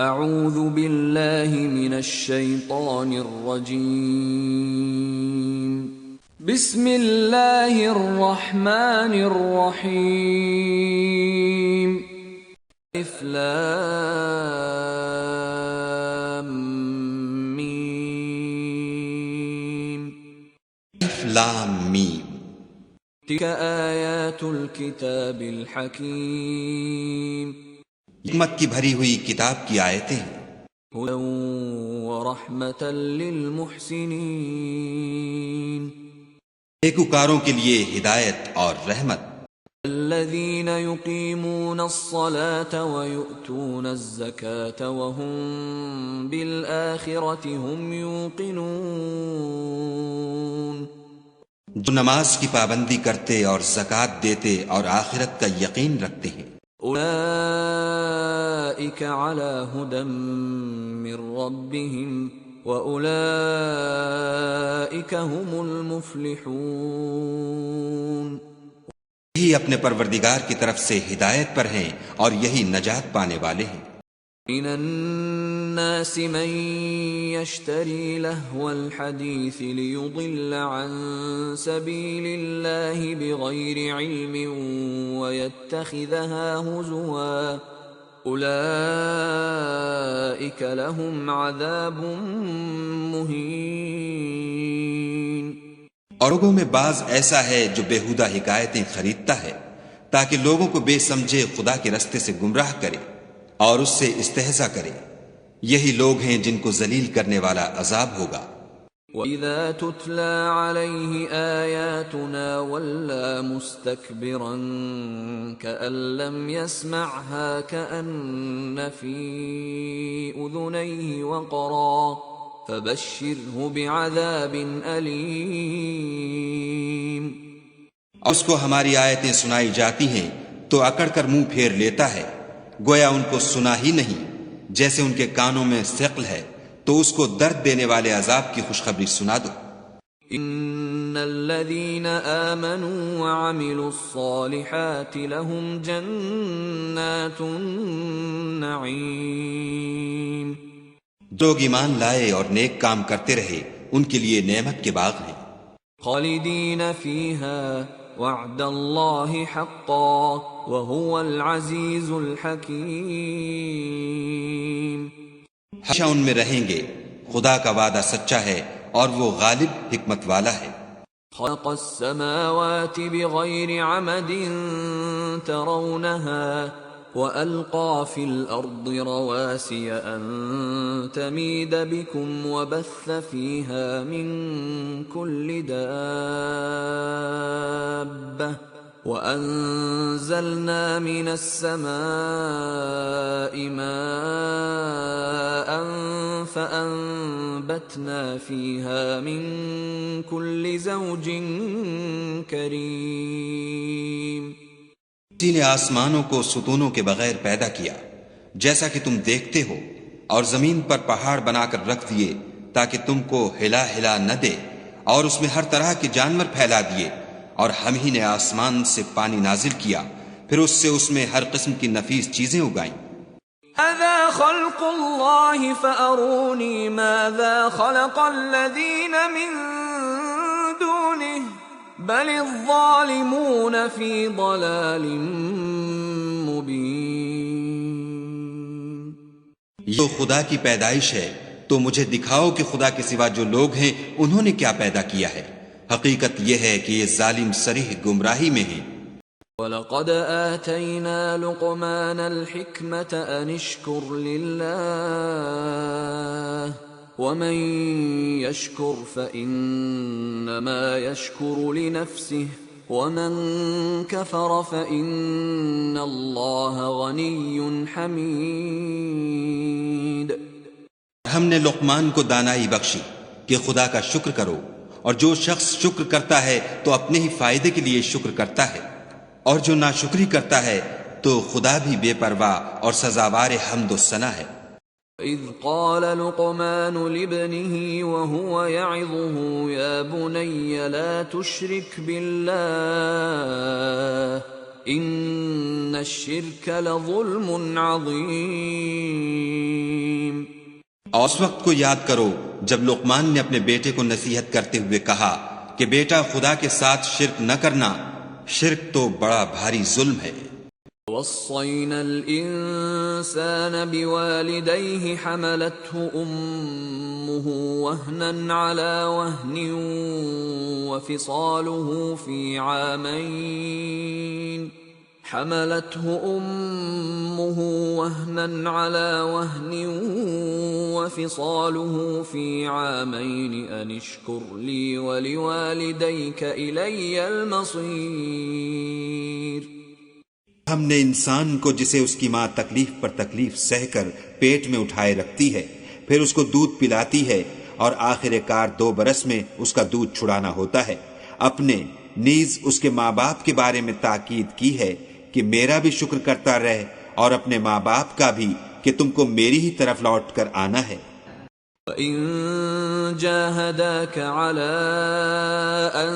اعوذ باللہ من الشیطان الرجیم بسم اللہ الرحمن الرحیم الف لام میم الف لام میم تلک آیات الکتاب الحکیم حکمت کی بھری ہوئی کتاب کی آیتیں ہیں، ہدی ورحمۃ للمحسنین نیکوکاروں کے لیے ہدایت اور رحمت، الذین یقیمون الصلاة ویؤتون الزکاة وهم بالآخرة هم یوقنون جو نماز کی پابندی کرتے اور زکوٰۃ دیتے اور آخرت کا یقین رکھتے ہیں، اولئک علی ھدی من ربہم واولئک هم المفلحون یہی اپنے پروردگار کی طرف سے ہدایت پر ہیں اور یہی نجات پانے والے ہیں۔ من الناس من يشتري لهو الحديث ليضل عن سبيل الله بغير علم ويتخذها هزوا أولئك لهم عذاب مهين اور لوگوں میں بعض ایسا ہے جو بیہودہ حکایتیں خریدتا ہے تاکہ لوگوں کو بے سمجھے خدا کے رستے سے گمراہ کرے اور اس سے استہزاء کرے، یہی لوگ ہیں جن کو ذلیل کرنے والا عذاب ہوگا۔ وَإِذَا تُتْلَى عَلَيْهِ آيَاتُنَا وَلَّى مُسْتَكْبِرًا كَأَن لَّمْ يَسْمَعْهَا كَأَنَّ فِي أُذُنَيْهِ وَقْرًا فَبَشِّرْهُ بِعَذَابٍ أَلِيمٍ۔ اور اس کو ہماری آیتیں سنائی جاتی ہیں تو اکڑ کر منہ پھیر لیتا ہے، گویا ان کو سنا ہی نہیں، جیسے ان کے کانوں میں ثقل ہے، تو اس کو درد دینے والے عذاب کی خوشخبری سنا دو۔ ان الذين آمنوا وعملوا الصالحات لهم جنات النعيم۔ لوگ ایمان لائے اور نیک کام کرتے رہے، ان کے لیے نعمت کے باغ ہیں، خالدین فیہا وعد اللہ حقا وهو العزیز الحکیم۔ ہمیشہ ان میں رہیں گے، خدا کا وعدہ سچا ہے اور وہ غالب حکمت والا ہے۔ خلق السماوات بغیر عمد ترونها وألقى في الأرض رواسي أن تميد بكم وبث فيها من كل دابة وأنزلنا من السماء ماء فأنبتنا فيها من كل زوج كريم۔ اسی نے آسمانوں کو ستونوں کے بغیر پیدا کیا جیسا کہ تم دیکھتے ہو، اور زمین پر پہاڑ بنا کر رکھ دیے تاکہ تم کو ہلا ہلا نہ دے، اور اس میں ہر طرح کے جانور پھیلا دیے، اور ہم ہی نے آسمان سے پانی نازل کیا، پھر اس سے اس میں ہر قسم کی نفیس چیزیں اگائیں۔ هذا خلق اللہ فأرونی ماذا خلق الذین من دونه بل الظالمون فی ضلال مبین۔ یہ خدا کی پیدائش ہے، تو مجھے دکھاؤ کہ خدا کے سوا جو لوگ ہیں انہوں نے کیا پیدا کیا ہے۔ حقیقت یہ ہے کہ یہ ظالم صریح گمراہی میں ہیں۔ وَلَقَدْ آتَيْنَا لُقْمَانَ الْحِكْمَةَ أَنِ اشْكُرْ لِلَّهِ وَمَن يَشْكُرْ فَإِنَّمَا يَشْكُرُ لِنَفْسِهِ وَمَن كَفَرَ فَإِنَّ اللَّهَ غَنِيٌّ حَمِيدٌ۔ ہم نے لقمان کو دانائی بخشی کہ خدا کا شکر کرو، اور جو شخص شکر کرتا ہے تو اپنے ہی فائدے کے لیے شکر کرتا ہے، اور جو ناشکری کرتا ہے تو خدا بھی بے پرواہ اور سزاوار حمد و ثنا ہے۔ اذ قال لقمان لابنه وهو يعظه يا بني لا تشرك بالله ان الشرك لظلم عظيم۔ اس وقت کو یاد کرو جب لقمان نے اپنے بیٹے کو نصیحت کرتے ہوئے کہا کہ بیٹا خدا کے ساتھ شرک نہ کرنا، شرک تو بڑا بھاری ظلم ہے۔ وصينا الإنسان بوالديه حملته أمه وهنا على وهن وفصاله في عامين أن اشكر لي ولوالديك إلي المصير۔ ہم نے انسان کو جسے اس کی ماں تکلیف پر تکلیف سہ کر پیٹ میں اٹھائے رکھتی ہے، پھر اس کو دودھ پلاتی ہے، اور آخر کار 2 برس میں اس کا دودھ چھڑانا ہوتا ہے۔ اپنے نیز اس کے ماں باپ کے بارے میں تاکید کی ہے کہ میرا بھی شکر کرتا رہ، اور اپنے ماں باپ کا بھی کہ تم کو میری ہی طرف لوٹ کر آنا ہے۔ وَإِن جَاهَدَاكَ عَلَىٰ أَن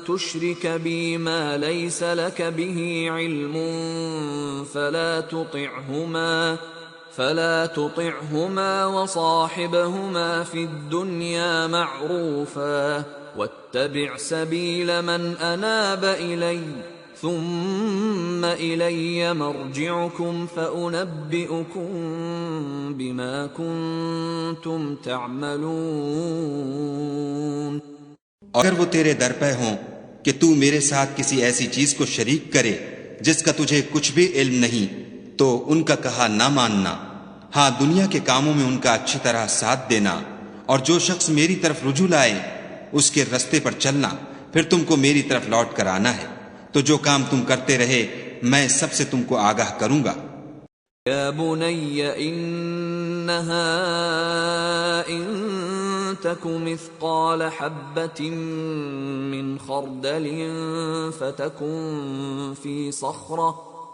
تُشْرِكَ بِي مَا لَيْسَ لَكَ بِهِ عِلْمٌ فَلَا تُطِعْهُمَا وَصَاحِبْهُمَا فِي الدُّنْيَا مَعْرُوفًا وَاتَّبِعْ سَبِيلَ مَنْ أَنَابَ إِلَيَّ ثُمَّ إِلَيَّ مَرْجِعُكُمْ فَأُنَبِّئُكُمْ بِمَا كُنْتُمْ تَعْمَلُونَ۔ اگر وہ تیرے در پہ ہوں کہ تو میرے ساتھ کسی ایسی چیز کو شریک کرے جس کا تجھے کچھ بھی علم نہیں، تو ان کا کہا نہ ماننا، ہاں دنیا کے کاموں میں ان کا اچھی طرح ساتھ دینا، اور جو شخص میری طرف رجوع لائے اس کے رستے پر چلنا، پھر تم کو میری طرف لوٹ کر آنا ہے، تو جو کام تم کرتے رہے میں سب سے تم کو آگاہ کروں گا۔ یا بنی انہا ان تک مثقال حبۃ من خردل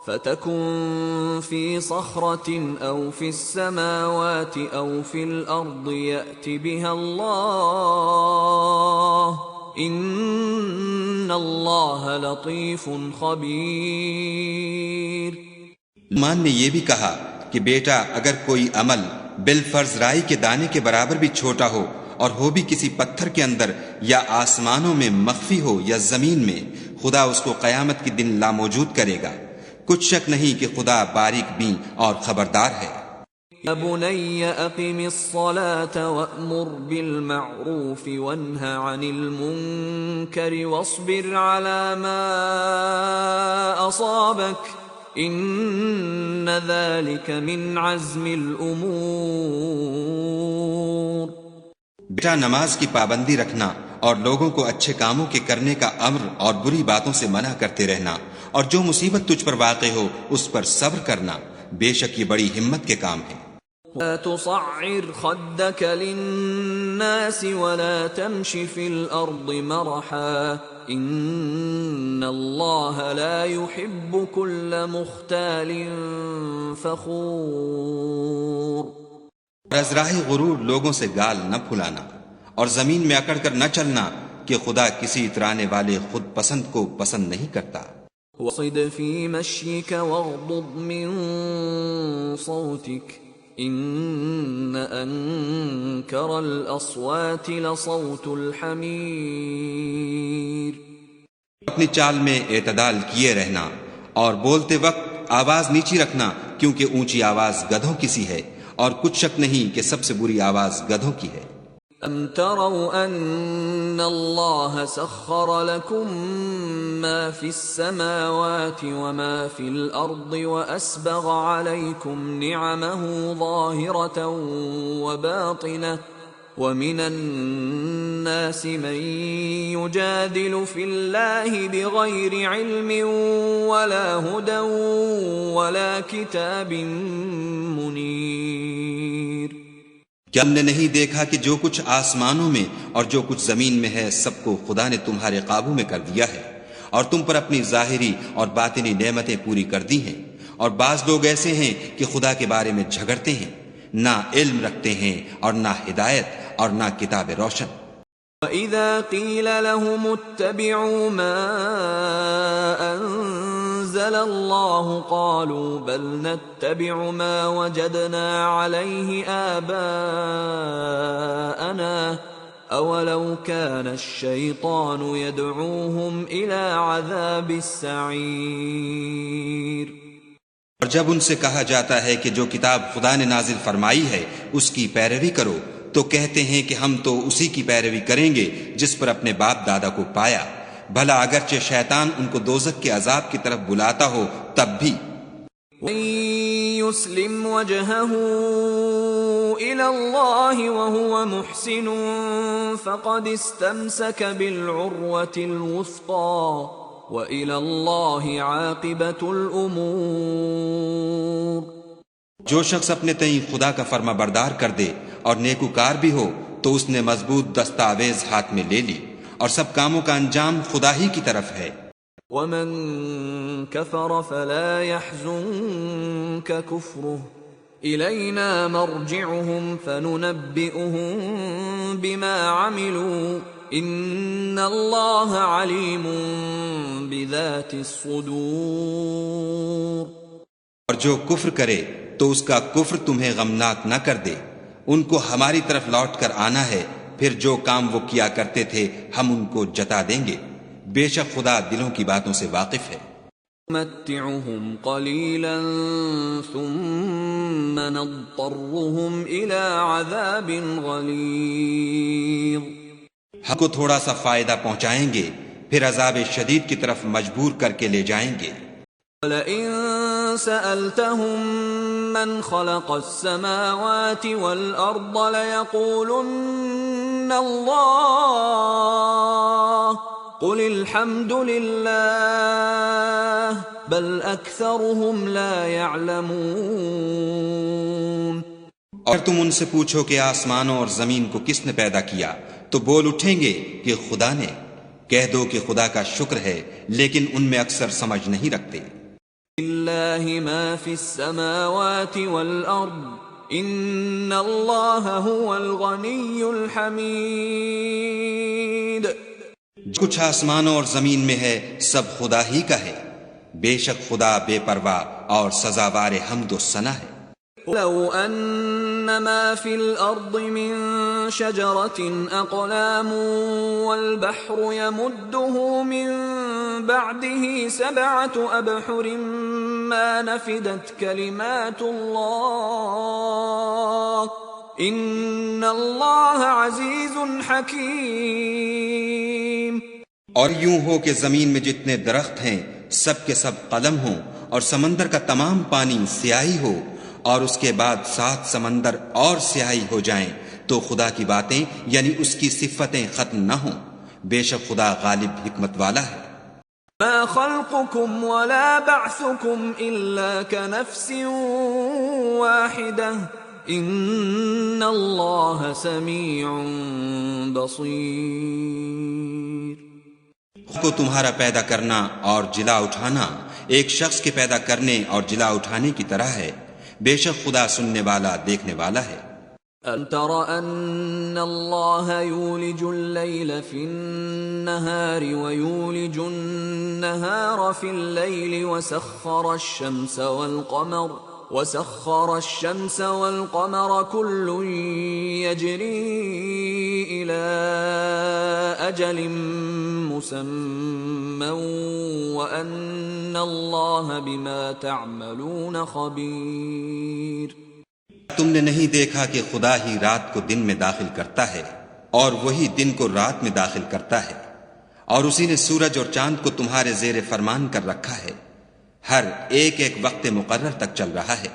فتكن في صخرة أو في السماوات أو في الأرض يأت بها الله إن الله لطيف خبير۔ لقمان نے یہ بھی کہا کہ بیٹا اگر کوئی عمل بالفرض رائی کے دانے کے برابر بھی چھوٹا ہو، اور ہو بھی کسی پتھر کے اندر یا آسمانوں میں مخفی ہو یا زمین میں، خدا اس کو قیامت کے دن لاموجود کرے گا۔ کچھ شک نہیں کہ خدا باریک بین اور خبردار ہے۔ یا بنی اقم الصلاة وأمر بالمعروف وانہ عن المنکر واصبر على ما اصابک ان ذلك من عزم الامور۔ بیٹا نماز کی پابندی رکھنا اور لوگوں کو اچھے کاموں کے کرنے کا امر اور بری باتوں سے منع کرتے رہنا، اور جو مصیبت تجھ پر واقع ہو اس پر صبر کرنا، بے شک یہ بڑی ہمت کے کام ہے۔ لا تصعر خدك للناس ولا تمش في الأرض مرحا إن الله لا يحب كل مختال فخور۔ از راہ غرور لوگوں سے گال نہ پھلانا، اور زمین میں اکڑ کر نہ چلنا، کہ خدا کسی اترانے والے خود پسند کو پسند نہیں کرتا۔ وصد في مشيك واغضض من صوتك ان انكر الاصوات لصوت الحمير۔ اپنی چال میں اعتدال کیے رہنا، اور بولتے وقت آواز نیچی رکھنا، کیونکہ اونچی آواز گدھوں کی سی ہے، اور کچھ شک نہیں کہ سب سے بری آواز گدھوں کی ہے۔ ام تروا ان اللہ سخر لكم ما في السماوات وما في الارض واسبغ عليكم نعمه ظاهرة وباطنة ومن الناس من يجادل في الله بغير علم ولا هدى ولا كتاب منير۔ کیا ہم نے نہیں دیکھا کہ جو کچھ آسمانوں میں اور جو کچھ زمین میں ہے سب کو خدا نے تمہارے قابو میں کر دیا ہے، اور تم پر اپنی ظاہری اور باطنی نعمتیں پوری کر دی ہیں، اور بعض لوگ ایسے ہیں کہ خدا کے بارے میں جھگڑتے ہیں، نہ علم رکھتے ہیں اور نہ ہدایت اور نہ کتاب روشن۔ وَإِذَا قِيلَ لَهُمُ اتَّبِعُوا مَا أَنزَلَ أنزل الله قالوا بل نتبع ما وجدنا عليه آباءنا أولو كان الشيطان يدعوهم إلى عذاب السعير. اور جب ان سے کہا جاتا ہے کہ جو کتاب خدا نے نازل فرمائی ہے اس کی پیروی کرو تو کہتے ہیں کہ ہم تو اسی کی پیروی کریں گے جس پر اپنے باپ دادا کو پایا، بھلا اگرچہ شیطان ان کو دوزخ کے عذاب کی طرف بلاتا ہو تب بھی. يسلم وجهه إلى الله وهو محسن فقد استمسك بالعروة الوثقى وإلى الله عاقبة الأمور. جو شخص اپنے تئیں خدا کا فرما بردار کر دے اور نیکوکار بھی ہو تو اس نے مضبوط دستاویز ہاتھ میں لے لی اور سب کاموں کا انجام خدا ہی کی طرف ہے. ومن كفر فلا يحزنك كفره إلينا مرجعهم فننبئهم بما عملوا إن الله عليم بذات الصدور. اور جو کفر کرے تو اس کا کفر تمہیں غمناک نہ کر دے، ان کو ہماری طرف لوٹ کر آنا ہے، پھر جو کام وہ کیا کرتے تھے ہم ان کو جتا دیں گے، بے شک خدا دلوں کی باتوں سے واقف ہے. متعهم قليلا ثم نضطرهم إلى عذاب غليظ. ہم کو تھوڑا سا فائدہ پہنچائیں گے پھر عذاب شدید کی طرف مجبور کر کے لے جائیں گے. وَلَئِن سَأَلْتَهُم مَّنْ خَلَقَ السَّمَاوَاتِ وَالْأَرْضَ لَيَقُولُنَّ اللَّهُ قُلِ الْحَمْدُ لِلَّهِ بَلْ أَكْثَرُهُمْ لَا يَعْلَمُونَ. اور تم ان سے پوچھو کہ آسمانوں اور زمین کو کس نے پیدا کیا تو بول اٹھیں گے کہ خدا نے. کہہ دو کہ خدا کا شکر ہے لیکن ان میں اکثر سمجھ نہیں رکھتے. لِلَّهِ مَا فِي السَّمَاوَاتِ وَالْأَرْضِ إِنَّ اللَّهَ هُوَ الْغَنِيُّ الْحَمِيدُ. جو کچھ آسمانوں اور زمین میں ہے سب خدا ہی کا ہے، بے شک خدا بے پرواہ اور سزاوار حمد و ثنا ہے. لو أن ما في الأرض من شجرة أقلام والبحر يمده من بعده 7 أبحر ما نفدت كلمات الله إن الله عزيز حكيم. اور یوں ہو کہ زمین میں جتنے درخت ہیں سب کے سب قلم ہوں اور سمندر کا تمام پانی سیاہی ہو اور اس کے بعد 7 سمندر اور سیاہی ہو جائیں تو خدا کی باتیں یعنی اس کی صفتیں ختم نہ ہوں، بے شک خدا غالب حکمت والا ہے. ما خلقكم ولا بعثكم إلا كنفس واحدة إن الله سميع بصير. کو تمہارا پیدا کرنا اور جلا اٹھانا ایک شخص کے پیدا کرنے اور جلا اٹھانے کی طرح ہے، بے شک خدا سننے والا دیکھنے والا ہے. أَلَمْ تَرَ أَنَّ اللَّهَ يُولِجُ اللَّيْلَ فِي النَّهَارِ وَيُولِجُ النَّهَارَ فِي اللَّيْلِ وَسَخَّرَ الشَّمْسَ وَالْقَمَرَ كُلٌّ يَجْرِي إِلَى أَجَلٍ مُّسَمًّى وَأَنَّ اللَّهَ بِمَا تَعْمَلُونَ خَبِيرٌ. تم نے نہیں دیکھا کہ خدا ہی رات کو دن میں داخل کرتا ہے اور وہی دن کو رات میں داخل کرتا ہے، اور اسی نے سورج اور چاند کو تمہارے زیر فرمان کر رکھا ہے، ہر ایک ایک وقت مقرر تک چل رہا ہے،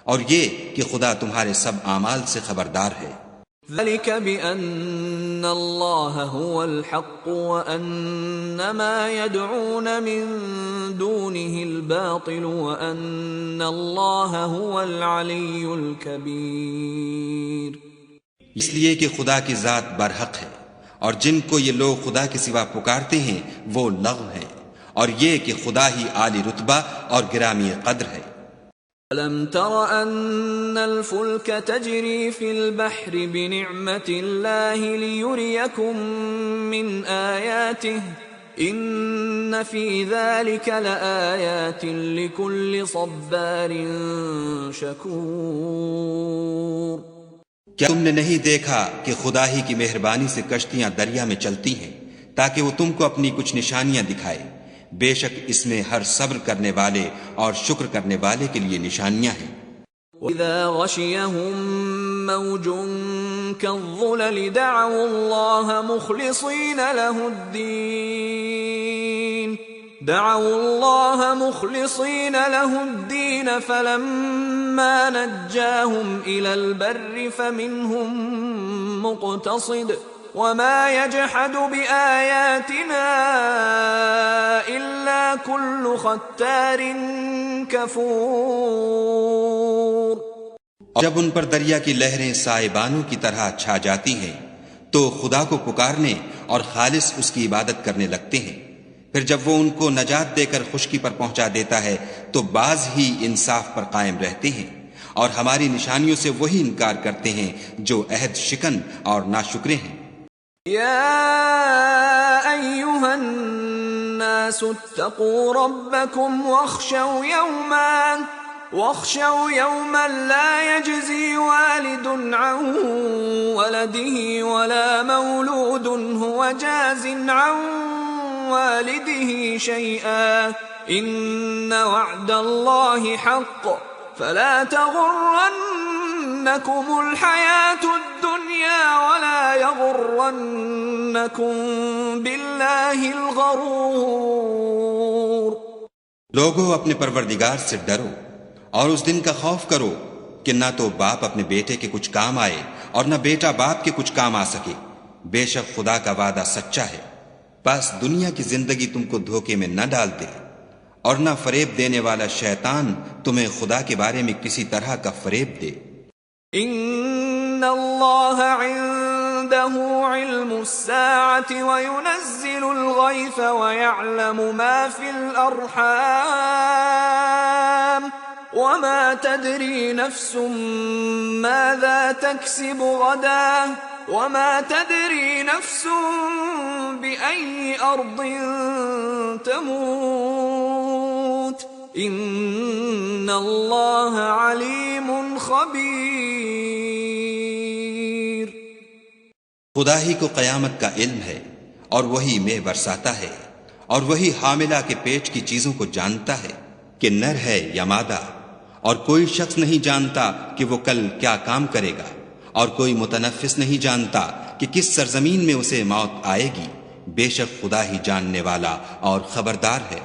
اور یہ کہ خدا تمہارے سب اعمال سے خبردار ہے. ذلك بأن الله هو الحق وأن ما يدعون من دونه الباطل وأن الله هو العلي الكبير. اس لیے کہ خدا کی ذات برحق ہے اور جن کو یہ لوگ خدا کے سوا پکارتے ہیں وہ لغو ہیں، اور یہ کہ خدا ہی عالی رتبہ اور گرامی قدر ہے. أَلَمْ تَرَ أَنَّ الْفُلْكَ تَجْرِي فِي الْبَحْرِ بِنِعْمَةِ اللَّهِ لِيُرِيَكُم مِّنْ آيَاتِهِ ان فی ذلک لآیات لکل صبار شکور. کیا تم نے نہیں دیکھا کہ خدا ہی کی مہربانی سے کشتیاں دریا میں چلتی ہیں تاکہ وہ تم کو اپنی کچھ نشانیاں دکھائے؟ بے شک اس میں ہر صبر کرنے والے اور شکر کرنے والے کے لیے نشانیاں ہیں. وَإِذَا غَشِيَهُم مَّوْجٌ كَالظُّلَلِ دَعَوُا اللَّهَ مُخْلِصِينَ لَهُ الدِّينَ فَلَمَّا نَجَّاهُمْ إِلَى الْبَرِّ فَمِنْهُم مُّقْتَصِدٌ وَمَا يَجْحَدُ بِآيَاتِنَا إِلَّا كُلُّ خَتَّارٍ كَفُورٍ. اور جب ان پر دریا کی لہریں سائبانوں کی طرح چھا جاتی ہیں تو خدا کو پکارنے اور خالص اس کی عبادت کرنے لگتے ہیں. پھر جب وہ ان کو نجات دے کر خشکی پر پہنچا دیتا ہے تو بعض ہی انصاف پر قائم رہتے ہیں، اور ہماری نشانیوں سے وہی انکار کرتے ہیں جو عہد شکن اور ناشکرے ہیں. یا ایھا الناس اتقوا ربکم واخشوا یوما لا يجزی والد عن ولده ولا مولود هو جاز عن والده شيئا ان وعد الله حق فلا تغرنكم الحياة الدنيا ولا يغرنكم بالله الغرور. لوگو اپنے پروردگار سے ڈرو اور اس دن کا خوف کرو کہ نہ تو باپ اپنے بیٹے کے کچھ کام آئے اور نہ بیٹا باپ کے کچھ کام آ سکے. بے شک خدا کا وعدہ سچا ہے، بس دنیا کی زندگی تم کو دھوکے میں نہ ڈال دے، اور نہ فریب دینے والا شیطان تمہیں خدا کے بارے میں کسی طرح کا فریب دے. ان اللہ عنده علم الساعة وينزل الغيث ويعلم ما في الارحام وما تدري نفس ماذا تكسب غدا وما تدري نفس بأي أرض تموت ان اللہ علیم خبیر. خدا ہی کو قیامت کا علم ہے اور وہی مے برساتا ہے اور وہی حاملہ کے پیٹ کی چیزوں کو جانتا ہے کہ نر ہے یا مادہ، اور کوئی شخص نہیں جانتا کہ وہ کل کیا کام کرے گا، اور کوئی متنفس نہیں جانتا کہ کس سرزمین میں اسے موت آئے گی. بے شک خدا ہی جاننے والا اور خبردار ہے.